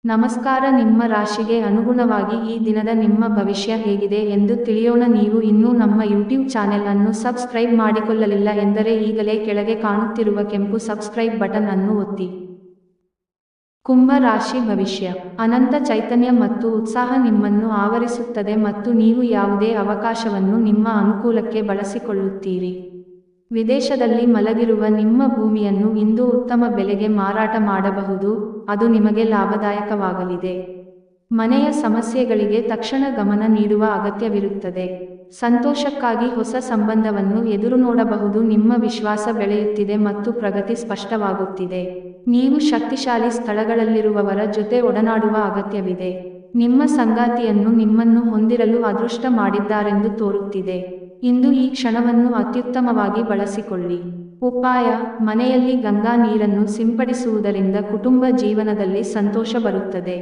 ನಮಸ್ಕಾರ. ನಿಮ್ಮ ರಾಶಿಗೆ ಅನುಗುಣವಾಗಿ ಈ ದಿನದ ನಿಮ್ಮ ಭವಿಷ್ಯ ಹೇಗಿದೆ ಎಂದು ತಿಳಿಯೋಣ. ನೀವು ಇನ್ನೂ ನಮ್ಮ ಯೂಟ್ಯೂಬ್ ಚಾನೆಲ್ ಅನ್ನು ಸಬ್ಸ್ಕ್ರೈಬ್ ಮಾಡಿಕೊಳ್ಳಲಿಲ್ಲ ಎಂದರೆ ಈಗಲೇ ಕೆಳಗೆ ಕಾಣುತ್ತಿರುವ ಕೆಂಪು ಸಬ್ಸ್ಕ್ರೈಬ್ ಬಟನ್ ಅನ್ನು ಒತ್ತಿ. ಕುಂಭ ರಾಶಿ ಭವಿಷ್ಯ. ಅನಂತ ಚೈತನ್ಯ ಮತ್ತು ಉತ್ಸಾಹ ನಿಮ್ಮನ್ನು ಆವರಿಸುತ್ತದೆ ಮತ್ತು ನೀವು ಯಾವುದೇ ಅವಕಾಶವನ್ನು ನಿಮ್ಮ ಅನುಕೂಲಕ್ಕೆ ಬಳಸಿಕೊಳ್ಳುತ್ತೀರಿ. ವಿದೇಶದಲ್ಲಿ ಮಲಗಿರುವ ನಿಮ್ಮ ಭೂಮಿಯನ್ನು ಇಂದು ಉತ್ತಮ ಬೆಲೆಗೆ ಮಾರಾಟ ಮಾಡಬಹುದು, ಅದು ನಿಮಗೆ ಲಾಭದಾಯಕವಾಗಲಿದೆ. ಮನೆಯ ಸಮಸ್ಯೆಗಳಿಗೆ ತಕ್ಷಣ ಗಮನ ನೀಡುವ ಅಗತ್ಯವಿರುತ್ತದೆ. ಸಂತೋಷಕ್ಕಾಗಿ ಹೊಸ ಸಂಬಂಧವನ್ನು ಎದುರುನೋಡಬಹುದು. ನಿಮ್ಮ ವಿಶ್ವಾಸ ಬೆಳೆಯುತ್ತಿದೆ ಮತ್ತು ಪ್ರಗತಿ ಸ್ಪಷ್ಟವಾಗುತ್ತಿದೆ. ನೀವು ಶಕ್ತಿಶಾಲಿ ಸ್ಥಳಗಳಲ್ಲಿರುವವರ ಜೊತೆ ಒಡನಾಡುವ ಅಗತ್ಯವಿದೆ. ನಿಮ್ಮ ಸಂಗಾತಿಯನ್ನು ನಿಮ್ಮನ್ನು ಹೊಂದಿರಲು ಅದೃಷ್ಟ ಮಾಡಿದ್ದಾರೆಂದು ತೋರುತ್ತಿದೆ. ಇಂದು ಈ ಕ್ಷಣವನ್ನು ಅತ್ಯುತ್ತಮವಾಗಿ ಬಳಸಿಕೊಳ್ಳಿ. ಉಪಾಯ: ಮನೆಯಲ್ಲಿ ಗಂಗಾ ನೀರನ್ನು ಸಿಂಪಡಿಸುವುದರಿಂದ ಕುಟುಂಬ ಜೀವನದಲ್ಲಿ ಸಂತೋಷ ಬರುತ್ತದೆ.